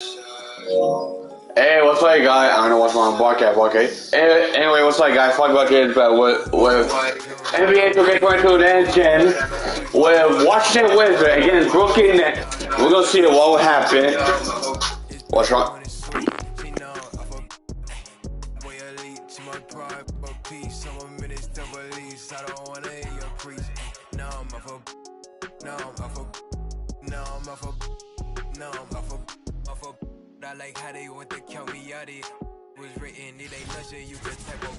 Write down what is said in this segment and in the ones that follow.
Hey, what's up, guys? I don't know what's wrong with broadcast, okay? Anyway, what's up, guys? Fuck about kids, but with NBA 2K22 engine, with Washington Wizards against Brooklyn Nets. We're gonna see what will happen. What's wrong? I like how they want to count me out. It was written, it ain't nothing you can type of.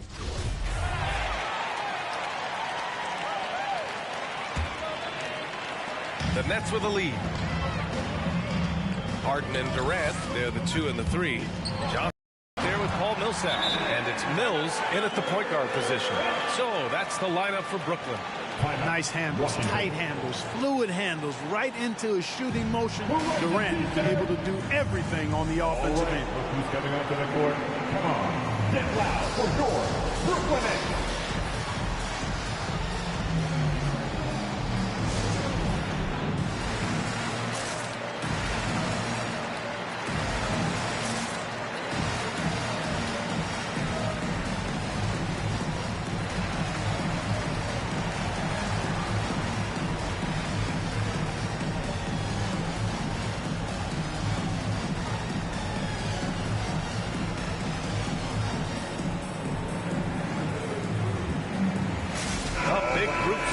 The Nets with the lead. Harden and Durant, they're the 2 and the 3. Johnson there with Paul Millsap, and it's Mills in at the point guard position. So that's the lineup for Brooklyn. Nice handles, tight handles, fluid handles, right into a shooting motion. Durant able to do everything on the offensive end. Who's coming onto the court? Come on, get loud for your Brooklyn Nets.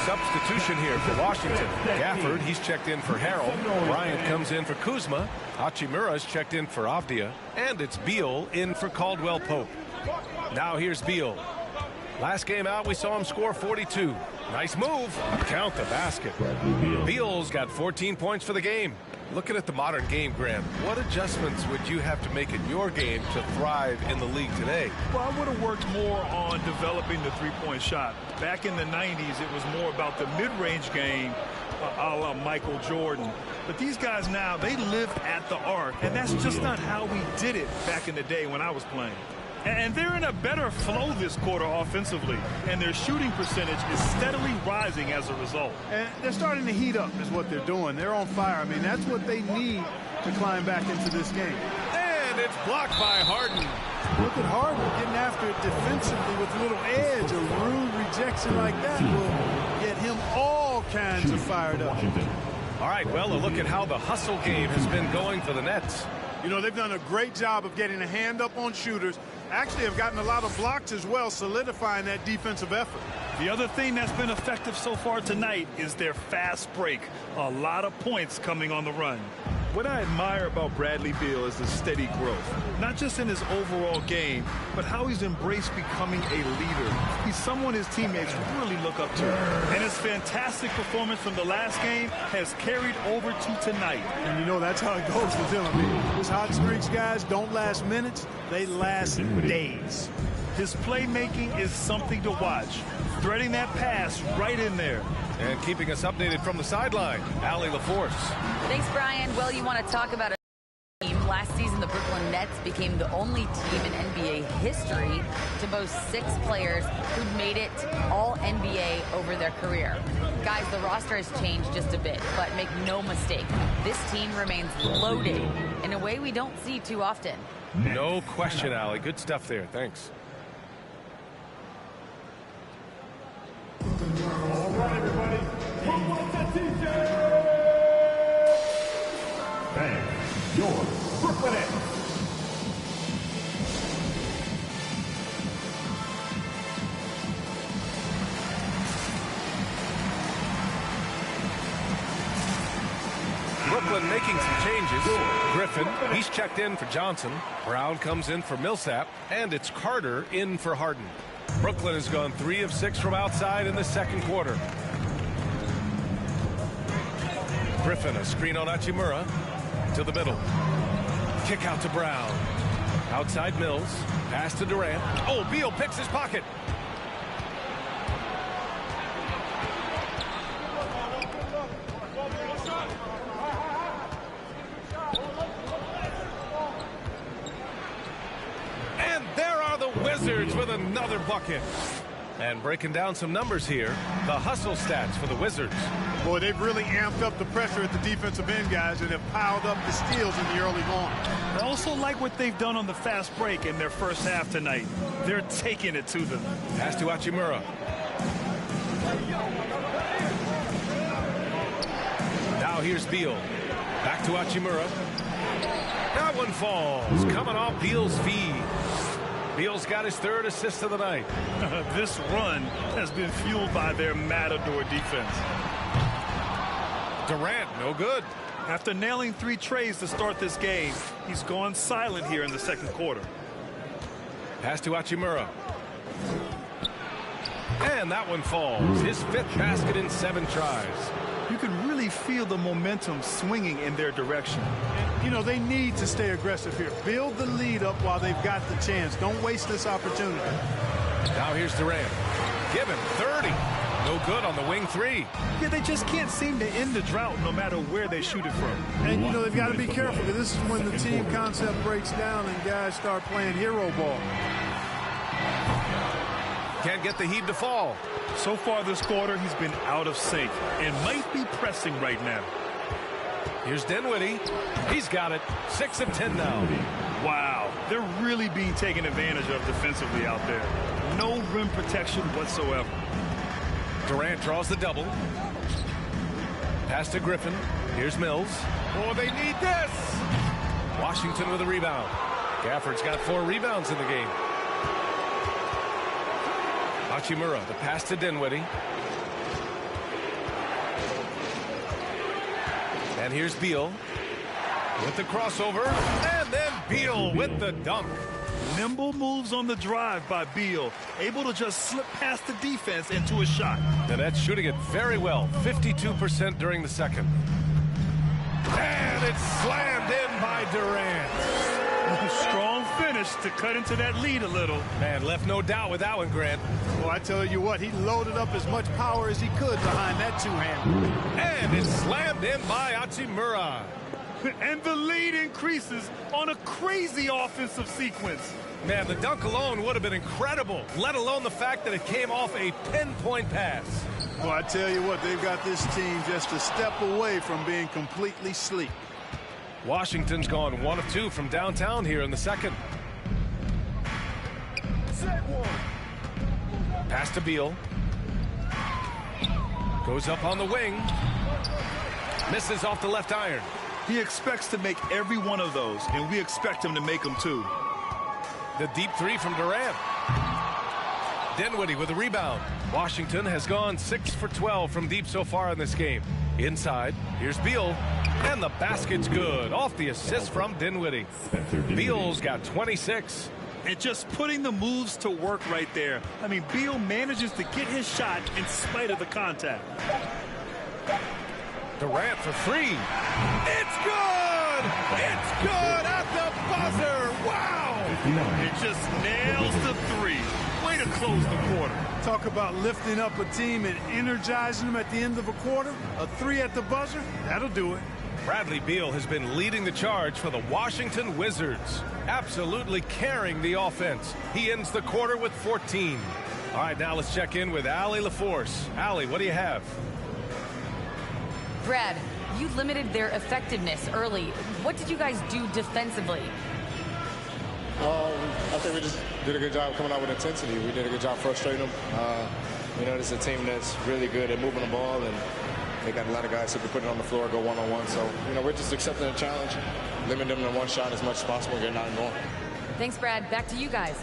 Substitution here for Washington. Gafford, he's checked in for Harrell. Bryant comes in for Kuzma. Hachimura's checked in for Avdia. And it's Beal in for Caldwell Pope. Now here's Beal. Last game out, we saw him score 42. Nice move. Count the basket. Beal's got 14 points for the game. Looking at the modern game, Grant, what adjustments would you have to make in your game to thrive in the league today? Well, I would have worked more on developing the three-point shot. Back in the 90s, it was more about the mid-range game, a la Michael Jordan. But these guys now, they live at the arc, and that's just not how we did it back in the day when I was playing. And they're in a better flow this quarter offensively, and their shooting percentage is steadily rising as a result. And they're starting to heat up is what they're doing. They're on fire. I mean, that's what they need to climb back into this game. And it's blocked by Harden. Look at Harden getting after it defensively with a little edge. A rude rejection like that will get him all kinds of fired up. All right, well, a look at how the hustle game has been going for the Nets. You know, they've done a great job of getting a hand up on shooters. Actually have gotten a lot of blocks as well, solidifying that defensive effort. The other thing that's been effective so far tonight is their fast break. A lot of points coming on the run. What I admire about Bradley Beal is the steady growth, not just in his overall game, but how he's embraced becoming a leader. He's someone his teammates really look up to. And his fantastic performance from the last game has carried over to tonight. And you know that's how it goes with him. I mean, his hot streaks, guys, don't last minutes, they last days. His playmaking is something to watch. Threading that pass right in there. And keeping us updated from the sideline, Allie LaForce. Thanks, Brian. Well, you want to talk about a team. Last season, the Brooklyn Nets became the only team in NBA history to boast 6 players who made it all NBA over their career. Guys, the roster has changed just a bit, but make no mistake, this team remains loaded in a way we don't see too often. No question, Allie. Good stuff there. Thanks. All right, everybody. Bang, your Brooklyn Nets. Brooklyn making some changes. Griffin, he's checked in for Johnson. Brown comes in for Millsap. And it's Carter in for Harden. Brooklyn has gone 3 of 6 from outside in the second quarter. Griffin, a screen on Hachimura. To the middle. Kick out to Brown. Outside Mills. Pass to Durant. Oh, Beal picks his pocket. And there are the Wizards with another bucket. And breaking down some numbers here, the hustle stats for the Wizards. Boy, they've really amped up the pressure at the defensive end, guys, and have piled up the steals in the early going. I also like what they've done on the fast break in their first half tonight. They're taking it to them. Pass to Hachimura. Now here's Beal. Back to Hachimura. That one falls. Coming off Beal's feed. Beal's got his third assist of the night. This run has been fueled by their Matador defense. Durant, no good. After nailing 3 trays to start this game, he's gone silent here in the second quarter. Pass to Hachimura. And that one falls. His 5th basket in 7 tries. You can really feel the momentum swinging in their direction. And, you know, they need to stay aggressive here. Build the lead up while they've got the chance. Don't waste this opportunity. Now here's Durant. Give him 30. No good on the wing 3. Yeah, they just can't seem to end the drought no matter where they shoot it from. And, you know, they've got to be careful, because this is when the team concept breaks down and guys start playing hero ball. Can't get the heave to fall. So far this quarter, he's been out of sync and might be pressing right now. Here's Dinwiddie. He's got it. 6 of 10 now. Wow, they're really being taken advantage of defensively out there. No rim protection whatsoever. Durant draws the double. Pass to Griffin. Here's Mills. Oh, they need this. Washington with a rebound. Gafford's got 4 rebounds in the game. Hachimura, the pass to Dinwiddie. And here's Beal with the crossover. And then Beal with the dunk. Nimble moves on the drive by Beal, able to just slip past the defense into a shot. The Nets shooting it very well, 52% during the second. And it's slammed in by Durant. Strong finish to cut into that lead a little. Man, left no doubt with that one, Grant. Well, I tell you what, he loaded up as much power as he could behind that two-hander. And it's slammed in by Hachimura. And the lead increases on a crazy offensive sequence. Man, the dunk alone would have been incredible, let alone the fact that it came off a pinpoint pass. Well, I tell you what, they've got this team just a step away from being completely sleep. Washington's gone 1 of 2 from downtown here in the second. Pass to Beal. Goes up on the wing. Misses off the left iron. He expects to make every one of those, and we expect him to make them too. The deep 3 from Durant. Dinwiddie with a rebound. Washington has gone 6 for 12 from deep so far in this game. Inside, here's Beal, and the basket's good off the assist from Dinwiddie. Beal's got 26. And just putting the moves to work right there. I mean, Beal manages to get his shot in spite of the contact. Durant for 3. It's good! It's good at the buzzer! Wow! It just nails the 3. Way to close the quarter. Talk about lifting up a team and energizing them at the end of a quarter. A 3 at the buzzer, that'll do it. Bradley Beal has been leading the charge for the Washington Wizards, absolutely carrying the offense. He ends the quarter with 14. All right, now let's check in with Allie LaForce. Allie, what do you have? Brad, you limited their effectiveness early. What did you guys do defensively? I think we just did a good job coming out with intensity. We did a good job frustrating them. You know, this is a team that's really good at moving the ball, and they got a lot of guys who can put it on the floor, go one-on-one. So, you know, we're just accepting the challenge, limiting them to one shot as much as possible, getting out and going. Thanks, Brad. Back to you guys.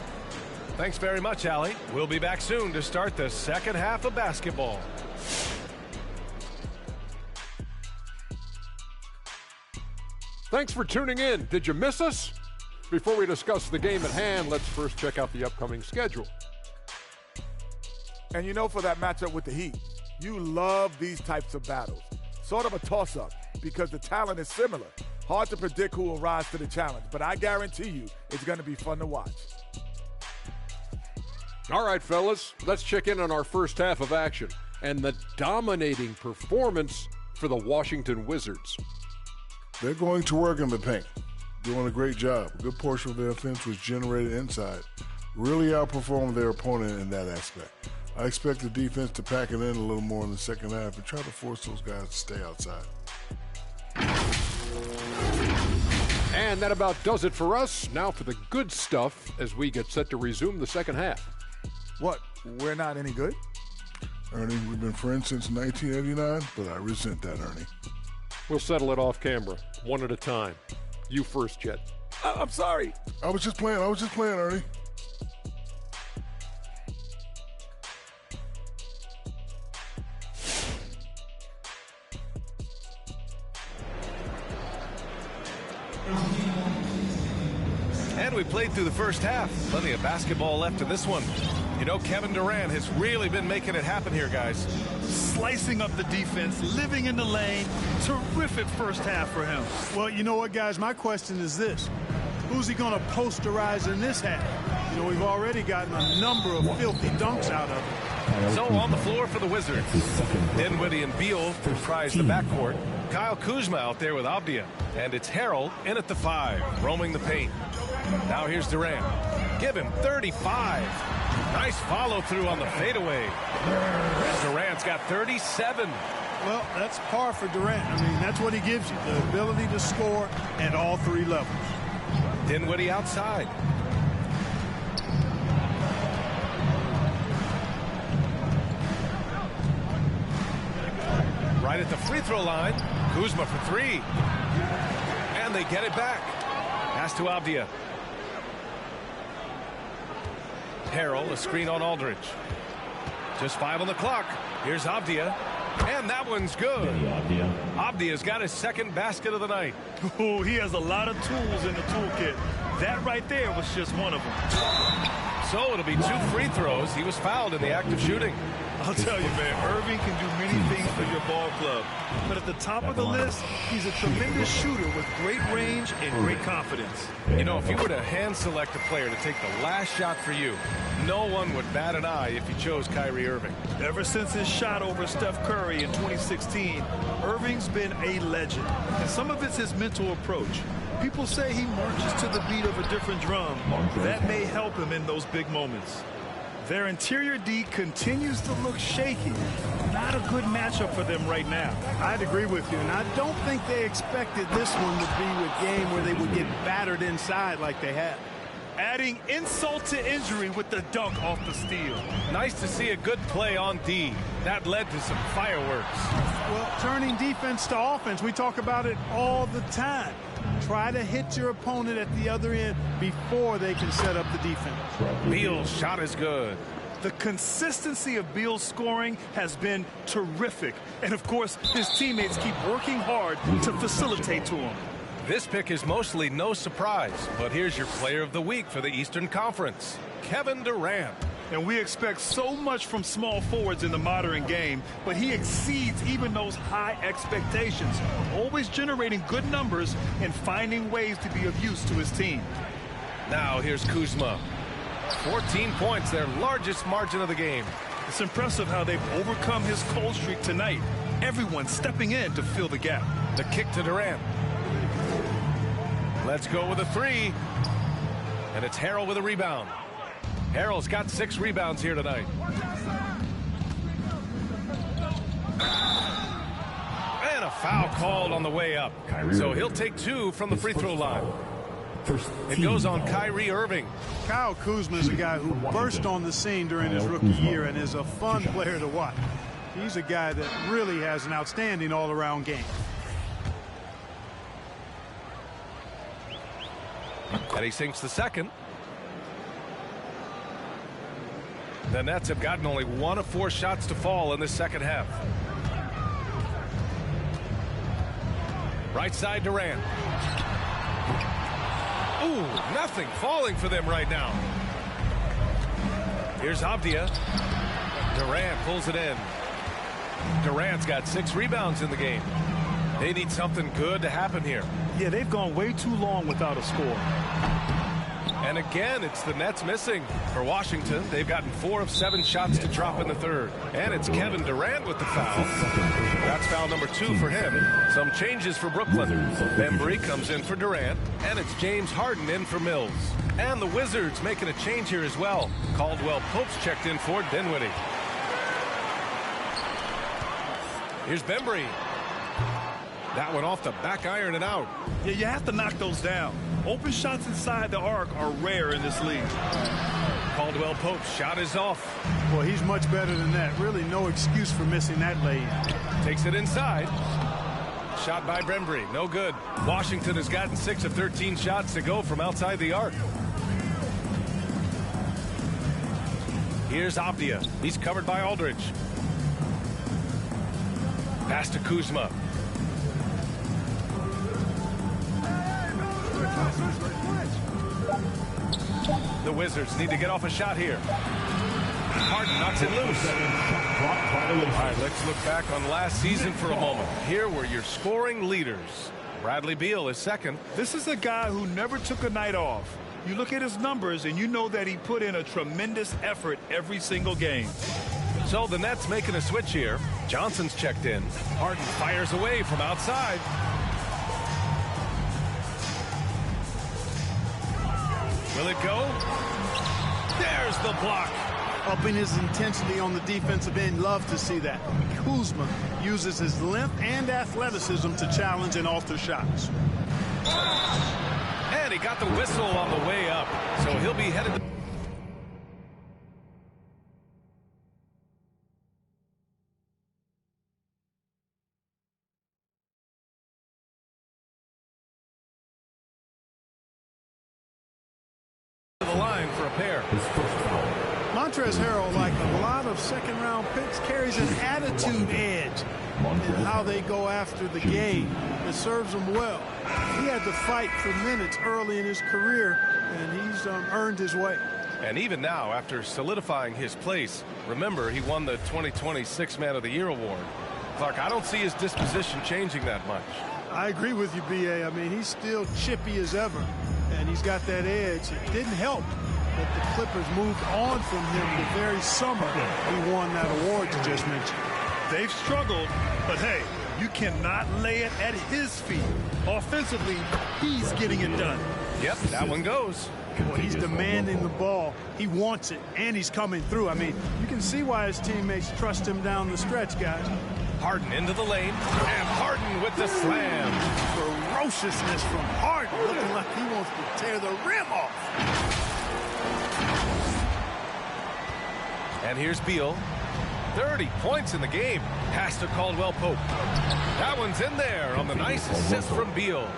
Thanks very much, Allie. We'll be back soon to start the second half of basketball. Thanks for tuning in. Did you miss us? Before we discuss the game at hand, let's first check out the upcoming schedule. And you know, for that matchup with the Heat, you love these types of battles. Sort of a toss-up because the talent is similar. Hard to predict who will rise to the challenge, but I guarantee you it's going to be fun to watch. All right, fellas, let's check in on our first half of action and the dominating performance for the Washington Wizards. They're going to work in the paint, doing a great job. A good portion of their offense was generated inside. Really outperformed their opponent in that aspect. I expect the defense to pack it in a little more in the second half and try to force those guys to stay outside. And that about does it for us. Now for the good stuff as we get set to resume the second half. What? We're not any good? Ernie, we've been friends since 1989, but I resent that, Ernie. We'll settle it off camera, one at a time. You first, Jet. I'm sorry. I was just playing, Ernie. And we played through the first half. Plenty of basketball left in this one. You know, Kevin Durant has really been making it happen here, guys. Slicing up the defense, living in the lane. Terrific first half for him. Well, you know what, guys? My question is this. Who's he going to posterize in this half? You know, we've already gotten a number of filthy dunks out of him. So on the floor for the Wizards, Dinwiddie and Beal comprise the backcourt. Kyle Kuzma out there with Avdija. And it's Harrell in at the 5, roaming the paint. Now here's Durant. Give him 35. Nice follow through on the fadeaway. Durant's got 37. Well, that's par for Durant. I mean, that's what he gives you, the ability to score at all 3 levels. Dinwiddie outside. Right at the free throw line. Kuzma for 3. And they get it back. Pass to Avdija. Harrell, a screen on Aldridge. Just 5 on the clock. Here's Avdija. And that one's good. Avdija's got his second basket of the night. Oh, he has a lot of tools in the toolkit. That right there was just one of them. So it'll be 2 free throws. He was fouled in the act of shooting. I'll tell you, man, Irving can do many things for your ball club. But at the top of the list, he's a tremendous shooter with great range and great confidence. You know, if you were to hand select a player to take the last shot for you, no one would bat an eye if you chose Kyrie Irving. Ever since his shot over Steph Curry in 2016, Irving's been a legend. And some of it's his mental approach. People say he marches to the beat of a different drum. That may help him in those big moments. Their interior D continues to look shaky. Not a good matchup for them right now. I'd agree with you, and I don't think they expected this one to be a game where they would get battered inside like they have. Adding insult to injury with the dunk off the steal. Nice to see a good play on D. That led to some fireworks. Well, turning defense to offense, we talk about it all the time. Try to hit your opponent at the other end before they can set up the defense. Beal's shot is good. The consistency of Beal's scoring has been terrific. And, of course, his teammates keep working hard to facilitate to him. This pick is mostly no surprise, but here's your player of the week for the Eastern Conference, Kevin Durant. And we expect so much from small forwards in the modern game, but he exceeds even those high expectations, always generating good numbers and finding ways to be of use to his team. Now here's Kuzma. 14 points, their largest margin of the game. It's impressive how they've overcome his cold streak tonight. Everyone stepping in to fill the gap. The kick to Durant. Let's go with a 3. And it's Harrell with a rebound. Harrell's got 6 rebounds here tonight. And a foul called on the way up. So he'll take 2 from the free throw line. It goes on Kyrie Irving. Kyle Kuzma is a guy who burst on the scene during his rookie year and is a fun player to watch. He's a guy that really has an outstanding all-around game. And he sinks the second. The Nets have gotten only 1 of 4 shots to fall in this second half. Right side Durant. Ooh, nothing falling for them right now. Here's Avdija. Durant pulls it in. Durant's got 6 rebounds in the game. They need something good to happen here. Yeah, they've gone way too long without a score. And again, it's the Nets missing. For Washington, they've gotten 4 of 7 shots to drop in the third. And it's Kevin Durant with the foul. That's foul number 2 for him. Some changes for Brooklyn. Bembry comes in for Durant. And it's James Harden in for Mills. And the Wizards making a change here as well. Caldwell Pope's checked in for Dinwiddie. Here's Bembry. That one off the back iron and out. Yeah, you have to knock those down. Open shots inside the arc are rare in this league. Caldwell Pope's shot is off. Well, he's much better than that. Really no excuse for missing that lane. Takes it inside. Shot by Bembry. No good. Washington has gotten 6 of 13 shots to go from outside the arc. Here's Avdia. He's covered by Aldridge. Pass to Kuzma. The Wizards need to get off a shot here. Harden knocks it loose. All right, let's look back on last season for a moment. Here were your scoring leaders. Bradley Beal is second. This is a guy who never took a night off. You look at his numbers and you know that he put in a tremendous effort every single game. So the Nets making a switch here. Johnson's checked in. Harden fires away from outside. Will it go? There's the block. Upping his intensity on the defensive end. Love to see that. Kuzma uses his length and athleticism to challenge and alter shots. And he got the whistle on the way up. So he'll be headed to... the line for a pair. Montrezl Harrell, like a lot of second-round picks, carries an attitude edge in how they go after the game. It serves him well. He had to fight for minutes early in his career, and he's earned his way. And even now, after solidifying his place, remember, he won the 2020 Sixth Man of the Year award. Clark, I don't see his disposition changing that much. I agree with you, B.A. I mean, he's still chippy as ever, and he's got that edge. It didn't help that the Clippers moved on from him the very summer he won that award you just mentioned. They've struggled, but hey, you cannot lay it at his feet. Offensively, he's getting it done. Yep, that one goes. Well, he's demanding the ball. He wants it, and he's coming through. I mean, you can see why his teammates trust him down the stretch, guys. Harden into the lane, and Harden with the slam. Ferociousness from Harden, looking like he wants to tear the rim off. And here's Beal. 30 points in the game. Pass to Caldwell Pope. That one's in there on the nice assist from Beal.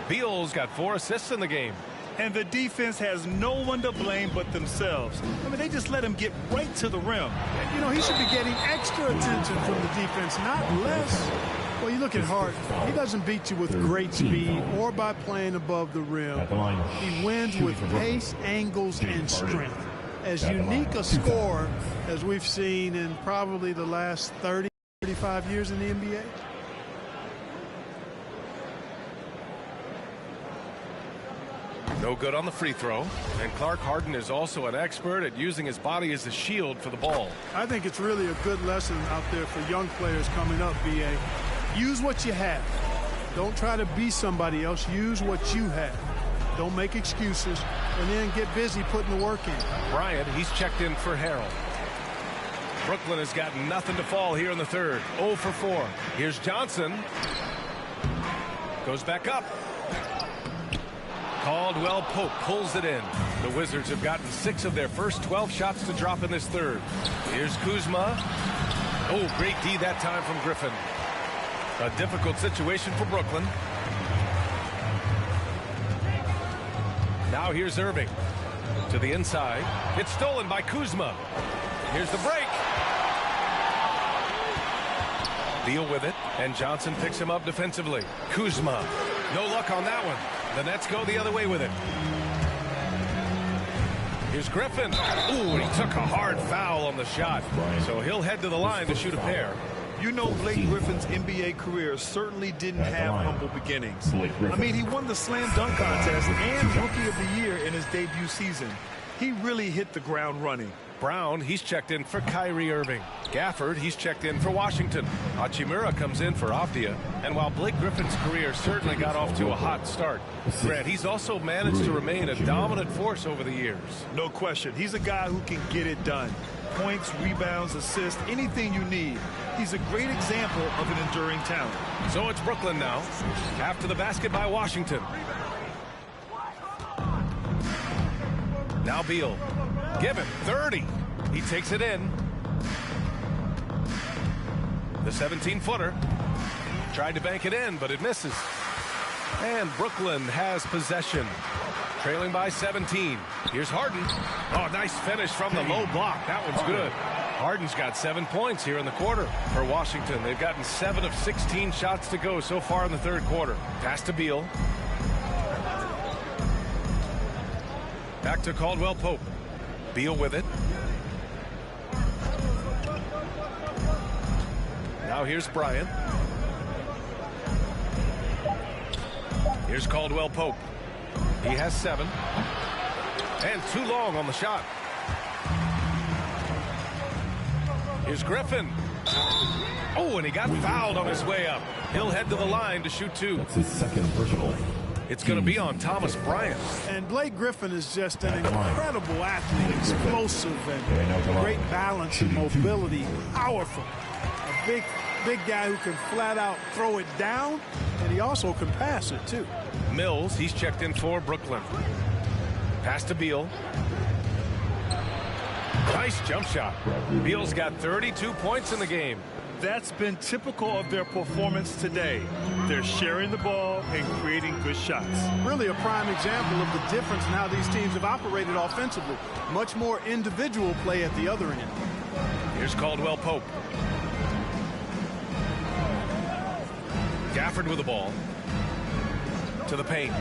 Beal's got 4 assists in the game. And the defense has no one to blame but themselves. I mean, they just let him get right to the rim. You know, he should be getting extra attention from the defense, not less. Well, you look at Harden. He doesn't beat you with great speed or by playing above the rim. He wins with pace, angles, and strength. As unique a scorer as we've seen in probably the last 30, 35 years in the NBA. No good on the free throw. And Clark, Harden is also an expert at using his body as a shield for the ball. I think it's really a good lesson out there for young players coming up, B.A. Use what you have. Don't try to be somebody else. Use what you have. Don't make excuses, and then get busy putting the work in. Bryant, he's checked in for Harrell. Brooklyn has got nothing to fall here in the third. 0 for 4. Here's Johnson. Goes back up. Caldwell Pope pulls it in. The Wizards have gotten 6 of their first 12 shots to drop in this third. Here's Kuzma. Oh, great D that time from Griffin. A difficult situation for Brooklyn. Now here's Irving to the inside. It's stolen by Kuzma. Here's the break. Beal with it, and Johnson picks him up defensively. Kuzma, no luck on that one. The Nets go the other way with it. Here's Griffin. Ooh, he took a hard foul on the shot. So he'll head to the line to shoot a pair. You know, Blake Griffin's NBA career certainly didn't have humble beginnings. I mean, he won the slam dunk contest and Rookie of the Year in his debut season. He really hit the ground running. Brown, he's checked in for Kyrie Irving. Gafford, he's checked in for Washington. Hachimura comes in for Avdia. And while Blake Griffin's career certainly got off to a hot start, Grant, he's also managed to remain a dominant force over the years. No question. He's a guy who can get it done. points, rebounds, assists, anything you need. He's a great example of an enduring talent. So it's Brooklyn now, after the basket by Washington. Now Beal, give him 30. He takes it in. The 17-footer tried to bank it in, but it misses. And Brooklyn has possession, trailing by 17. Here's Harden. Oh, nice finish from the low block. That one's good. Harden's got 7 points here in the quarter for Washington. They've gotten 7 of 16 shots to go so far in the third quarter. Pass to Beal. Back to Caldwell Pope. Beal with it. Now here's Bryant. Here's Caldwell Pope. He has 7. And too long on the shot. Here's Griffin. Oh, and he got fouled on his way up. He'll head to the line to shoot 2. That's his second personal. It's going to be on Thomas Bryant. And Blake Griffin is just an incredible athlete, explosive and great balance and mobility, powerful. A big guy who can flat out throw it down, and he also can pass it too. Mills, he's checked in for Brooklyn. Pass to Beal. Nice jump shot. Beal's got 32 points in the game. That's been typical of their performance today. They're sharing the ball and creating good shots. Really a prime example of the difference in how these teams have operated offensively. Much more individual play at the other end. Here's Caldwell Pope. Gafford with the ball. To the paint.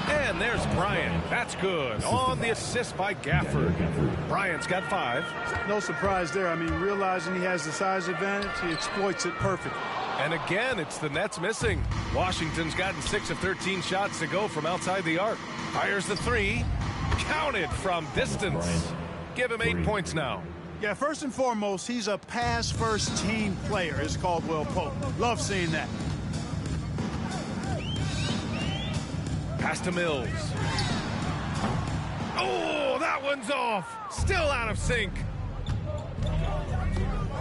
And there's Bryant. That's good. On the assist by Gafford. Bryant's got 5. No surprise there. I mean, realizing he has the size advantage, he exploits it perfectly. And again, it's the Nets missing. Washington's gotten 6 of 13 shots to go from outside the arc. Fires the 3. Counted from distance. Give him 8 points now. Yeah, first and foremost, he's a pass-first team player, is Caldwell Pope. Love seeing that. Pass to Mills. Oh, that one's off. Still out of sync.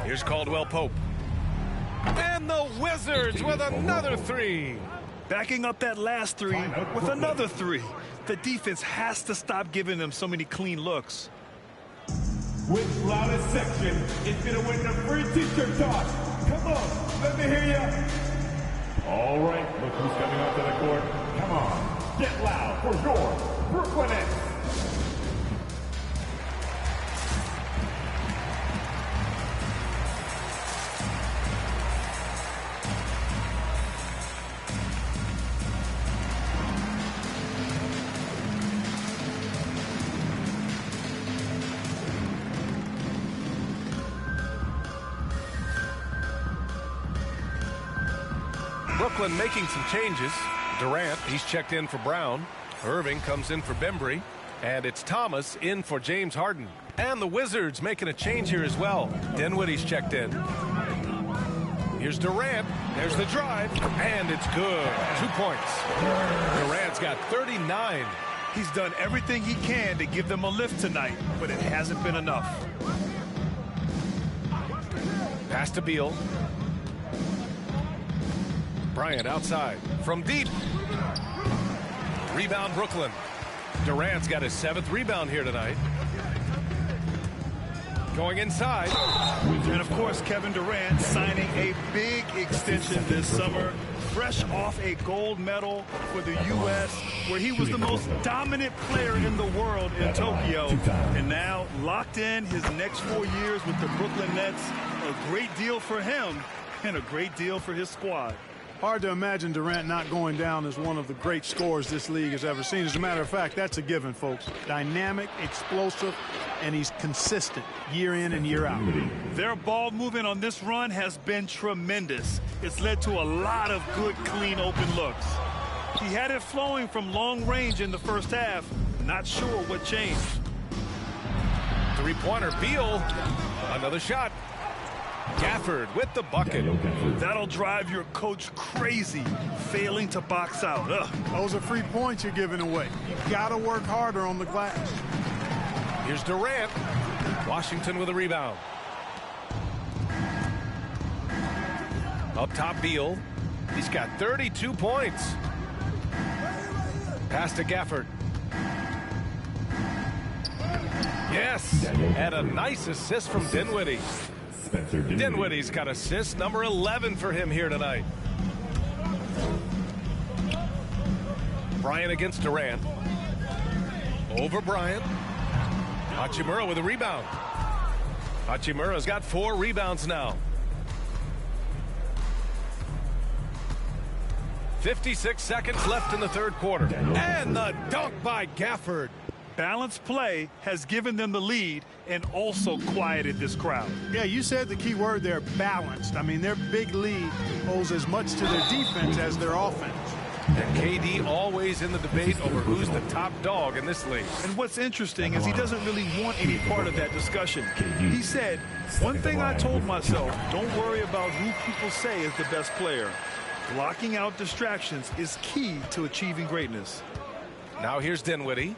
Here's Caldwell Pope. And the Wizards with another 3. Backing up that last 3 with another 3. The defense has to stop giving them so many clean looks. Which loudest section is going to win the free t-shirt toss? Come on, let me hear you. All right, look who's coming onto the court. Come on. Get loud for your Brooklyn Nets. Brooklyn making some changes. Durant, he's checked in for Brown. Irving comes in for Bembry. And it's Thomas in for James Harden. And the Wizards making a change here as well. Dinwiddie's checked in. Here's Durant. There's the drive. And it's good. 2 points. Durant's got 39. He's done everything he can to give them a lift tonight, but it hasn't been enough. Pass to Beal. Bryant outside from deep. Rebound Brooklyn. Durant's got his 7th rebound here tonight. Going inside. And of course, Kevin Durant signing a big extension this summer. Fresh off a gold medal for the U.S., where he was the most dominant player in the world in Tokyo. And now locked in his next 4 years with the Brooklyn Nets. A great deal for him and a great deal for his squad. Hard to imagine Durant not going down as one of the great scorers this league has ever seen. As a matter of fact, that's a given, folks. Dynamic, explosive, and he's consistent year in and year out. Their ball movement on this run has been tremendous. It's led to a lot of good, clean, open looks. He had it flowing from long range in the first half. Not sure what changed. 3-pointer, Beal. Another shot. Gafford with the bucket. That'll drive your coach crazy, failing to box out. Those are free points you're giving away. You've got to work harder on the glass. Here's Durant. Washington with a rebound. Up top, Beal. He's got 32 points. Pass to Gafford. Yes, and a nice assist from Dinwiddie. Dinwiddie's got assist number 11 for him here tonight. Bryant against Durant. Over Bryant. Hachimura with a rebound. Hachimura's got 4 rebounds now. 56 seconds left in the third quarter. And the dunk by Gafford. Balanced play has given them the lead and also quieted this crowd. Yeah, you said the key word there, balanced. I mean, their big lead owes as much to their defense as their offense. And KD always in the debate over who's the top dog in this league. And what's interesting is he doesn't really want any part of that discussion. He said, one thing I told myself, don't worry about who people say is the best player. Blocking out distractions is key to achieving greatness. Now here's Dinwiddie.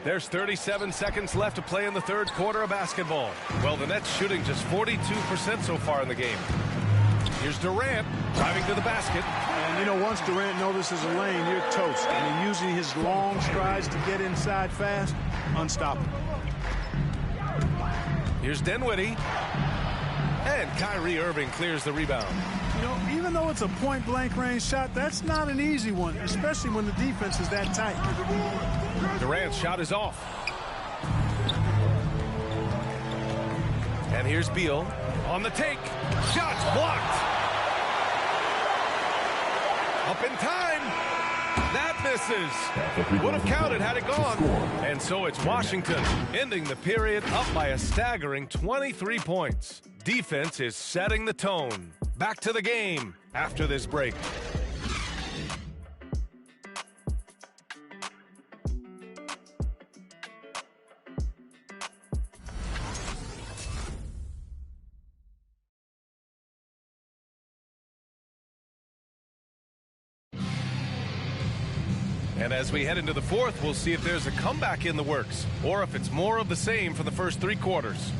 There's 37 seconds left to play in the third quarter of basketball. Well, the Nets shooting just 42% so far in the game. Here's Durant driving to the basket. And, you know, once Durant notices a lane, you're toast. I mean, using his long strides to get inside fast, unstoppable. Here's Dinwiddie. And Kyrie Irving clears the rebound. You know, even though it's a point-blank range shot, that's not an easy one, especially when the defense is that tight. Durant's shot is off. And here's Beal on the take. Shots blocked. Up in time. That misses. Would have counted had it gone. And so it's Washington ending the period up by a staggering 23 points. Defense is setting the tone. Back to the game after this break. And as we head into the fourth, we'll see if there's a comeback in the works or if it's more of the same for the first 3 quarters.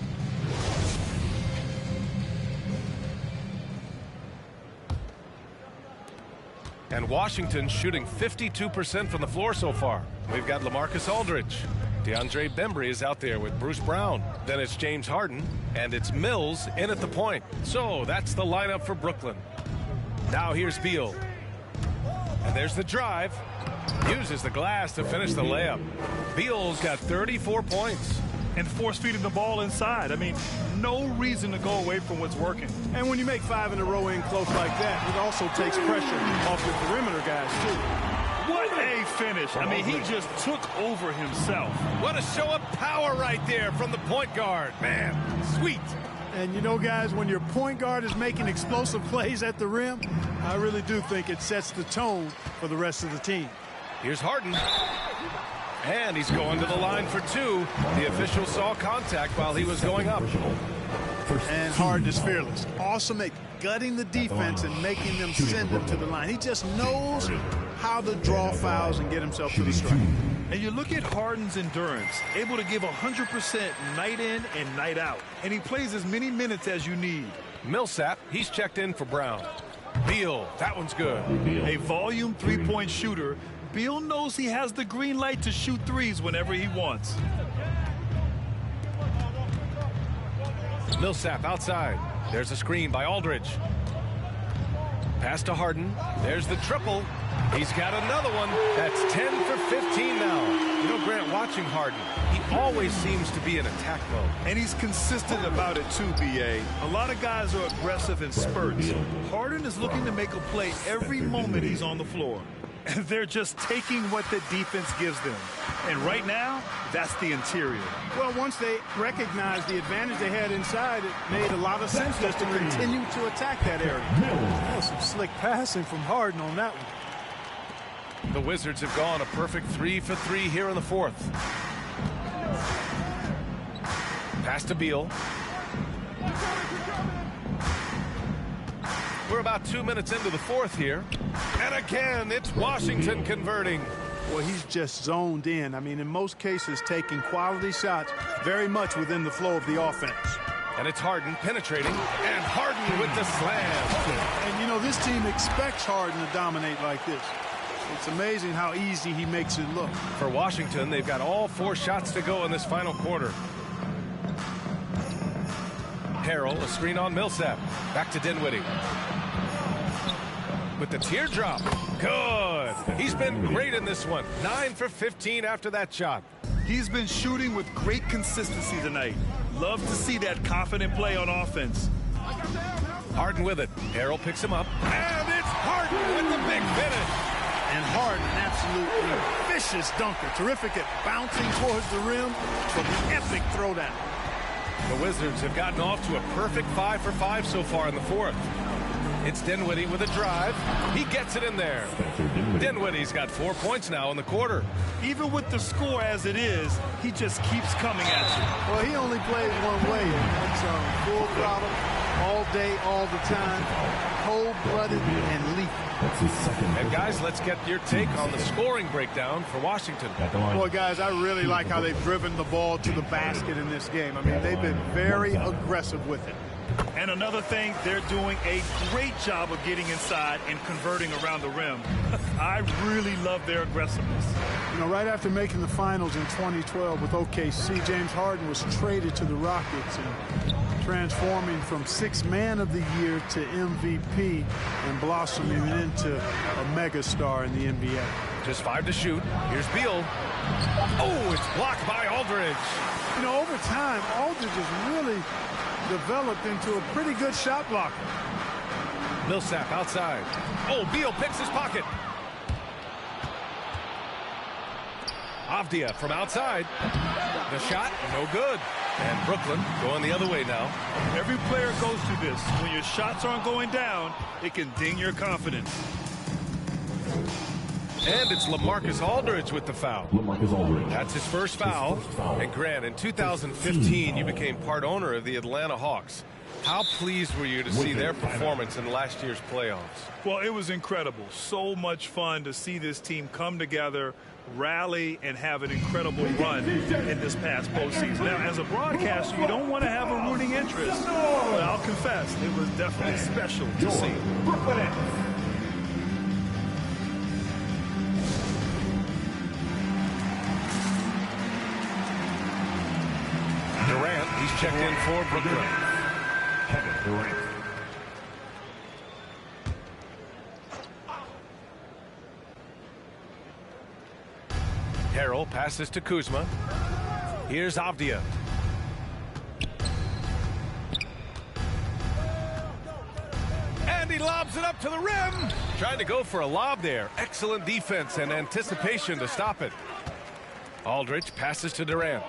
And Washington shooting 52% from the floor so far. We've got LaMarcus Aldridge. DeAndre Bembry is out there with Bruce Brown. Then it's James Harden. And it's Mills in at the point. So that's the lineup for Brooklyn. Now here's Beal. And there's the drive. Uses the glass to finish the layup. Beal's got 34 points. And force-feeding the ball inside. I mean, no reason to go away from what's working. And when you make 5 in a row in close like that, it also takes pressure off the perimeter guys, too. What a finish. I mean, he just took over himself. What a show of power right there from the point guard. Man, sweet. And you know, guys, when your point guard is making explosive plays at the rim, I really do think it sets the tone for the rest of the team. Here's Harden. And he's going to the line for 2. The official saw contact while he was going up. And Harden is fearless. Awesome at gutting the defense and making them send him to the line. He just knows how to draw fouls and get himself to the strike. And you look at Harden's endurance, able to give 100% night in and night out. And he plays as many minutes as you need. Millsap, he's checked in for Brown. Beal, that one's good. A volume 3-point shooter. Beal knows he has the green light to shoot threes whenever he wants. Millsap outside. There's a screen by Aldridge. Pass to Harden. There's the triple. He's got another one. That's 10 for 15 now. You know, Grant, watching Harden, he always seems to be in attack mode. And he's consistent about it too, B.A. A lot of guys are aggressive in spurts. Harden is looking to make a play every moment he's on the floor. And they're just taking what the defense gives them. And right now, that's the interior. Well, once they recognized the advantage they had inside, it made a lot of sense just to continue to attack that area. Oh, some slick passing from Harden on that one. The Wizards have gone a perfect 3 for 3 here in the fourth. Pass to Beal. We're about 2 minutes into the fourth here. And again, it's Washington converting. Well, he's just zoned in. I mean, in most cases, taking quality shots very much within the flow of the offense. And it's Harden penetrating, and Harden with the slam. And, you know, this team expects Harden to dominate like this. It's amazing how easy he makes it look. For Washington, they've got all 4 shots to go in this final quarter. Harrell, a screen on Millsap. Back to Dinwiddie. With the teardrop. Good. He's been great in this one. 9 for 15 after that shot. He's been shooting with great consistency tonight. Love to see that confident play on offense. Harden with it. Harrell picks him up. And it's Harden with the big finish. And Harden, absolutely vicious dunker. Terrific at bouncing towards the rim for the epic throwdown. The Wizards have gotten off to a perfect 5 for 5 so far in the fourth. It's Dinwiddie with a drive. He gets it in there. Dinwiddie's got 4 points now in the quarter. Even with the score as it is, he just keeps coming at you. Well, he only plays one way. It's full throttle, all day, all the time, cold-blooded and lethal. And guys, let's get your take on the scoring breakdown for Washington. Boy, guys, I really like how they've driven the ball to the basket in this game. I mean, they've been very aggressive with it. And another thing, they're doing a great job of getting inside and converting around the rim. I really love their aggressiveness. You know, right after making the finals in 2012 with OKC, James Harden was traded to the Rockets and transforming from 6th Man of the Year to MVP and blossoming into a megastar in the NBA. Just 5 to shoot. Here's Beal. Oh, it's blocked by Aldridge. You know, over time, Aldridge has really developed into a pretty good shot blocker. Millsap outside. Oh, Beal picks his pocket. Avdia from outside. The shot, no good. And Brooklyn going the other way now. Every player goes through this. When your shots aren't going down, it can ding your confidence. And it's LaMarcus Aldridge with the foul. LaMarcus Aldridge. That's his first foul. And Grant, in 2015, you became part owner of the Atlanta Hawks. How pleased were you to see their performance in last year's playoffs? Well, it was incredible. So much fun to see this team come together, rally, and have an incredible run in this past postseason. Now, as a broadcaster, you don't want to have a rooting interest, but I'll confess, it was definitely special to see. Durant, he's checked in for Brooklyn. Kevin Durant. Harrell passes to Kuzma. Here's Avdia. And he lobs it up to the rim. Trying to go for a lob there. Excellent defense and anticipation to stop it. Aldridge passes to Durant.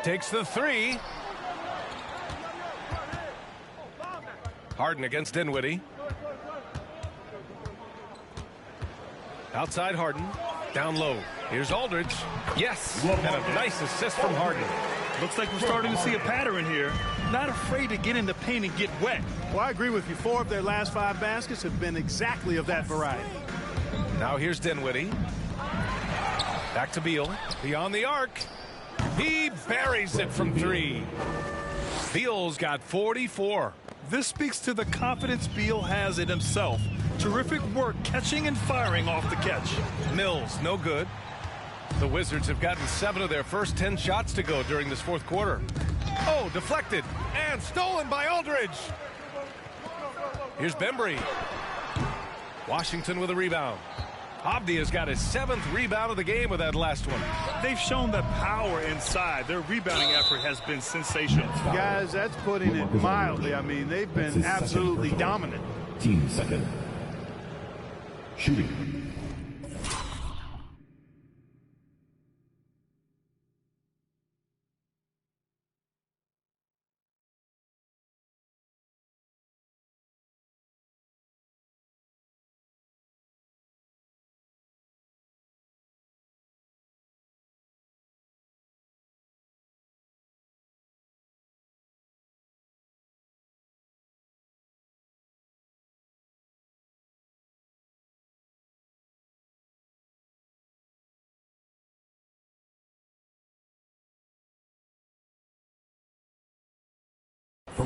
Takes the 3. Harden against Dinwiddie. Outside Harden. Down low. Here's Aldridge. Yes. And a nice assist from Harden. Looks like we're starting to see a pattern here. Not afraid to get in the paint and get wet. Well, I agree with you. 4 of their last 5 baskets have been exactly of that variety. Now here's Dinwiddie. Back to Beal. Beyond the arc. He buries it from 3. Beal's got 44. This speaks to the confidence Beal has in himself. Terrific work catching and firing off the catch. Mills, no good. The Wizards have gotten 7 of their first 10 shots to go during this fourth quarter. Oh, deflected and stolen by Aldridge. Here's Bembry. Washington with a rebound. Avdia's got his 7th rebound of the game with that last one. They've shown the power inside. Their rebounding effort has been sensational. Guys, that's putting it mildly. I mean, they've been absolutely dominant. Team second. Shooting.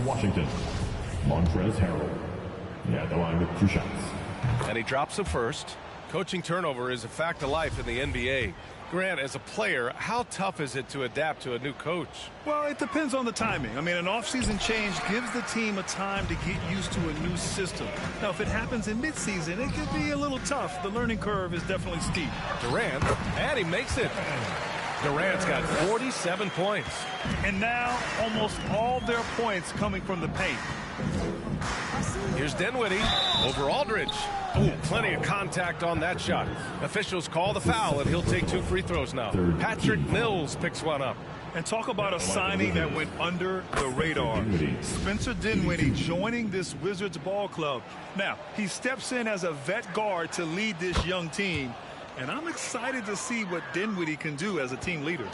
Washington, Montrezl Harrell. At the line with 2 shots. And he drops the first. Coaching turnover is a fact of life in the NBA. Grant, as a player, how tough is it to adapt to a new coach? Well, it depends on the timing. I mean, an offseason change gives the team a time to get used to a new system. Now, if it happens in midseason, it could be a little tough. The learning curve is definitely steep. Durant, and he makes it. Durant's got 47 points. And now, almost all their points coming from the paint. Here's Dinwiddie over Aldridge. Oh, plenty of contact on that shot. Officials call the foul, and he'll take 2 free throws now. Patrick Mills picks one up. And talk about a signing that went under the radar. Spencer Dinwiddie joining this Wizards ball club. Now, he steps in as a vet guard to lead this young team. And I'm excited to see what Dinwiddie can do as a team leader.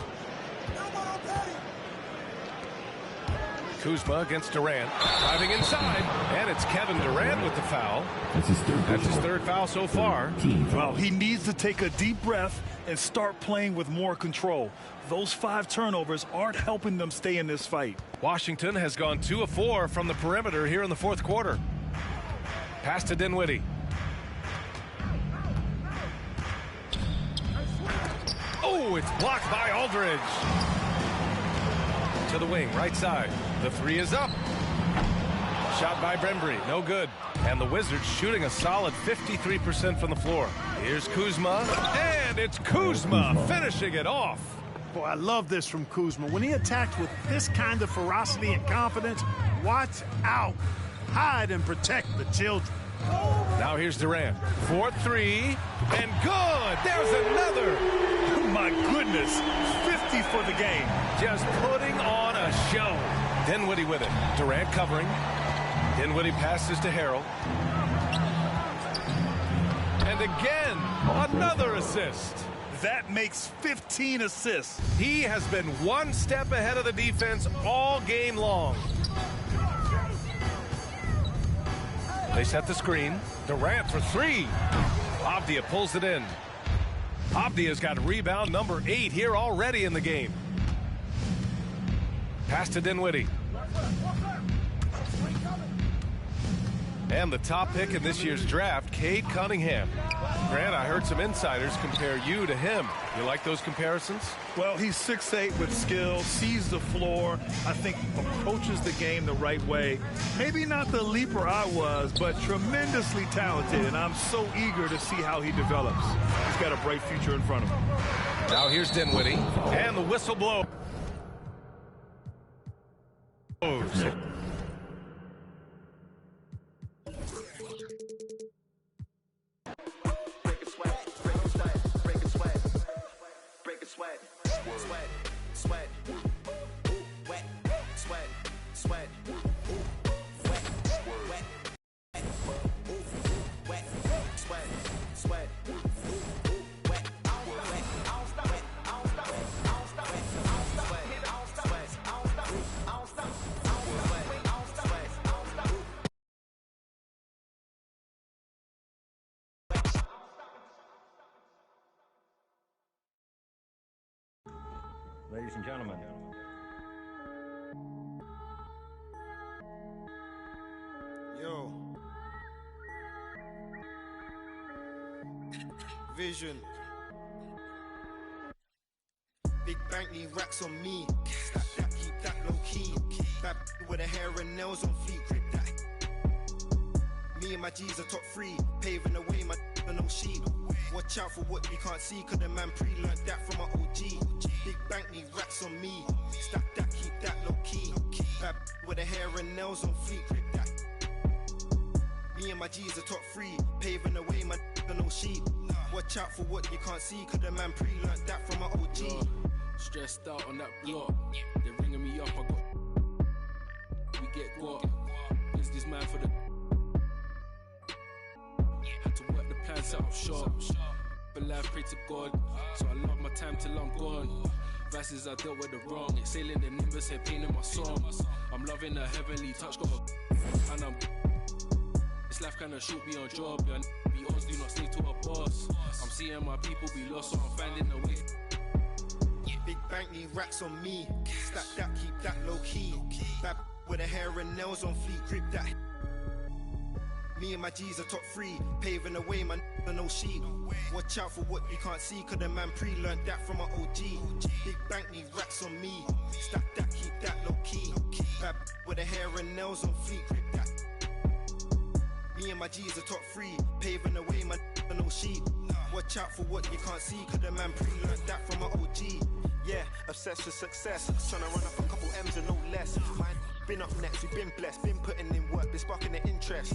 Kuzma against Durant, driving inside, and it's Kevin Durant with the foul. That's his third foul so far. Well, he needs to take a deep breath and start playing with more control. Those 5 turnovers aren't helping them stay in this fight. Washington has gone 2 of 4 from the perimeter here in the 4th quarter. Pass to Dinwiddie. Oh, it's blocked by Aldridge. To the wing, right side. The 3 is up. Shot by Bembry, no good. And the Wizards shooting a solid 53% from the floor. Here's Kuzma, and it's Kuzma finishing it off. Boy, I love this from Kuzma. When he attacked with this kind of ferocity and confidence, watch out. Hide and protect the children. Now here's Durant. 4-3, and good. There's another. Oh, my goodness. 50 for the game. Just putting on a show. Dinwiddie with it. Durant covering. Dinwiddie passes to Harrell. And again, another assist. That makes 15 assists. He has been 1 step ahead of the defense all game long. They set the screen. Durant for 3. Avdia pulls it in. Avdia's got rebound number 8 here already in the game. Pass to Dinwiddie. And the top pick in this year's draft, Cade Cunningham. Grant, I heard some insiders compare you to him. You like those comparisons? Well, he's 6'8" with skill, sees the floor, I think approaches the game the right way. Maybe not the leaper I was, but tremendously talented, and I'm so eager to see how he develops. He's got a bright future in front of him. Now here's Dinwiddie, and the whistle blows. Ladies and gentlemen. Yo. Vision. Big bank need racks on me. Stack that, keep that low key. Bad with the hair and nails on fleek. Grip that. Me and my G's are top 3. Paving the way, my no sheep. Watch out for what you can't see, cause the man pre-learned that from my OG. Big bank need racks on me. Stack that, keep that low key. Bad with the hair and nails on fleek. Grip that. Me and my G's are top 3. Paving the way, my no sheep. Watch out for what you can't see, cause the man pre-learned that from my OG. Stressed out on that block. They're ringing me up, I got. We get got. Business man for the. Had to work the plan, set up shop. But life, pray to God. So I love my time till I'm gone. Vices I dealt with the wrong. Exhaling the nimbus, head pain in my song. I'm loving the heavenly touch, got a. And I'm. This life kinda shoot me on job. Your be odds, do not stay to a boss. I'm seeing my people be lost, so I'm finding a way. Big bank need racks on me. Stack that, keep that low key. Bad with the hair and nails on fleek, grip that. Me and my G's are top 3, paving the way, man, no sheet. Watch out for what you can't see, cause the man pre-learned that from an OG. Big bank need racks on me, stack that, keep that low key. Bad with the hair and nails on fleek, grip that. Me and my G's are top 3, paving the way, man, no sheet. Watch out for what you can't see, cause the man pre-learned that from an OG. Yeah, obsessed with success, trying to run up a couple M's and no less. Mine been up next, we've been blessed, been putting in work, been sparking the interest.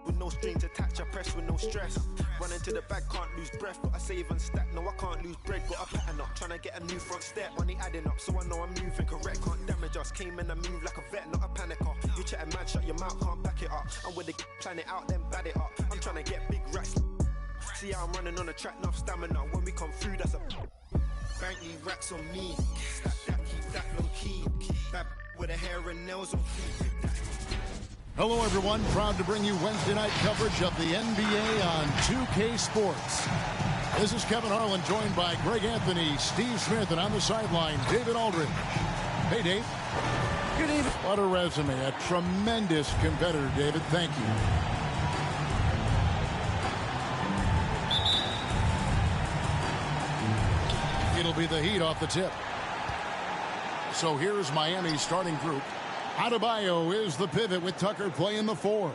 With no strings attached, I press with no stress. Running to the bag, can't lose breath, but I save and stack. No, I can't lose bread, got a pattern up. Trying to get a new front step, money adding up, so I know I'm moving correct. Can't damage us, came in and move like a vet, not a panicker. You chatting man, shut your mouth, can't back it up. I'm with the plan it out, then bad it up. I'm trying to get big racks. See how I'm running on the track, enough stamina. When we come through, that's a bank need racks on me. Stack that, keep that low key. Bad with the hair and nails on feet. Hello, everyone. Proud to bring you Wednesday night coverage of the NBA on 2K Sports. This is Kevin Harlan, joined by Greg Anthony, Steve Smith, and on the sideline, David Aldridge. Hey, Dave. Good evening. What a resume. A tremendous competitor, David. Thank you. It'll be the Heat off the tip. So here's Miami's starting group. Adebayo is the pivot with Tucker playing the 4.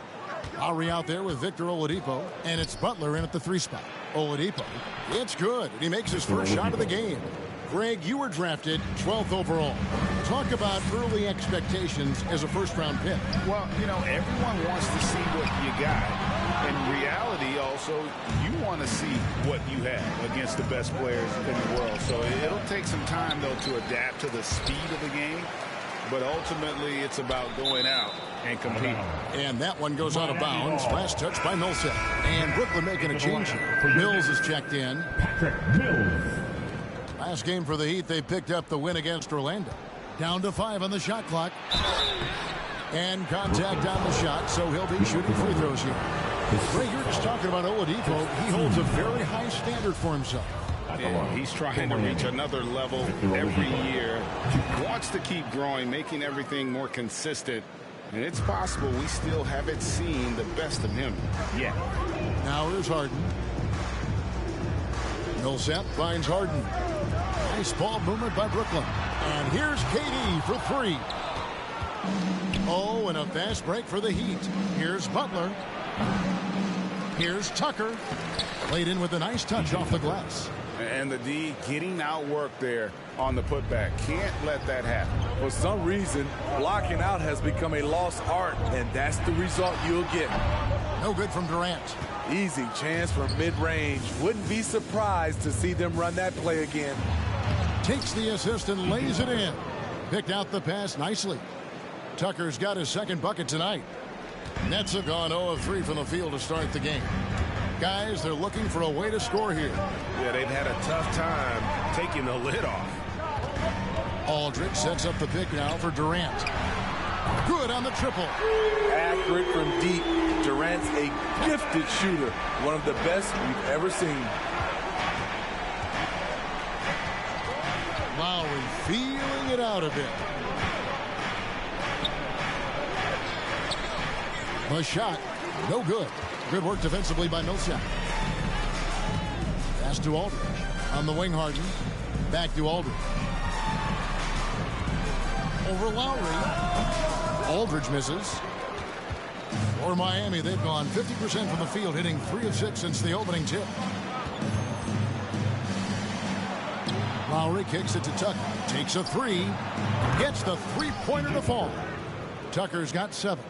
Lowry out there with Victor Oladipo, and it's Butler in at the 3 spot. Oladipo, it's good, and he makes his first shot of the game. Greg, you were drafted 12th overall. Talk about early expectations as a first-round pick. Well, you know, everyone wants to see what you got. In reality, also, you want to see what you have against the best players in the world. So it'll take some time, though, to adapt to the speed of the game. But ultimately, it's about going out and competing. And that one goes out of bounds. Last touch by Millsap. And Brooklyn making a change here. Mills is checked in. Last game for the Heat, they picked up the win against Orlando. Down to 5 on the shot clock. And contact on the shot, so he'll be shooting free throws here. Ray, you're just talking about Oladipo. He holds a very high standard for himself. Yeah, he's trying to reach another level every year. He wants to keep growing, making everything more consistent. And it's possible we still haven't seen the best of him yet. Now here's Harden. Millsap finds Harden. Nice ball movement by Brooklyn. And here's KD for 3. Oh, and a fast break for the Heat. Here's Butler. Here's Tucker. Played in with a nice touch off the glass. And the D getting outworked there on the putback. Can't let that happen. For some reason, blocking out has become a lost art, and that's the result you'll get. No good from Durant. Easy chance from mid-range. Wouldn't be surprised to see them run that play again. Takes the assist and lays it in. Picked out the pass nicely. Tucker's got his second bucket tonight. Nets have gone 0 of 3 from the field to start the game. Guys, they're looking for a way to score here. Yeah, they've had a tough time taking the lid off. Aldridge sets up the pick now for Durant. Good on the triple. Accurate from deep. Durant's a gifted shooter. One of the best we've ever seen. Lowry feeling it out a bit. The shot, no good. Good work defensively by Millsap. Pass to Aldridge. On the wing, Harden. Back to Aldridge. Over Lowry. Aldridge misses. For Miami, they've gone 50% from the field, hitting 3 of 6 since the opening tip. Lowry kicks it to Tucker. Takes a 3. Gets the 3-pointer to fall. Tucker's got 7.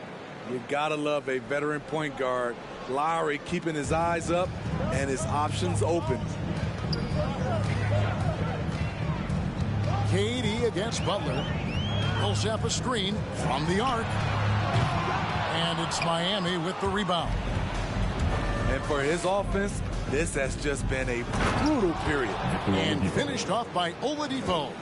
You gotta love a veteran point guard. Lowry keeping his eyes up and his options open. KD against Butler. Millsap a screen from the arc. And it's Miami with the rebound. And for his offense, this has just been a brutal period. And finished off by Oladipo.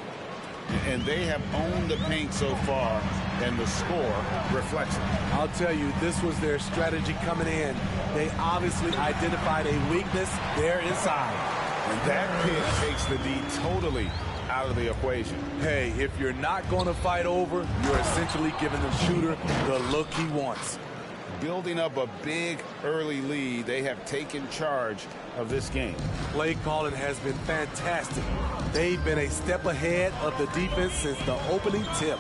And they have owned the paint so far, and the score reflects it. I'll tell you, this was their strategy coming in. They obviously identified a weakness there inside. And that pick takes the D totally out of the equation. Hey, if you're not going to fight over, you're essentially giving the shooter the look he wants. Building up a big early lead, they have taken charge of this game. Play calling has been fantastic. They've been a step ahead of the defense since the opening tip.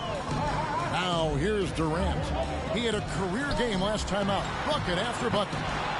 Now here's Durant. He had a career game last time out. Bucket after bucket.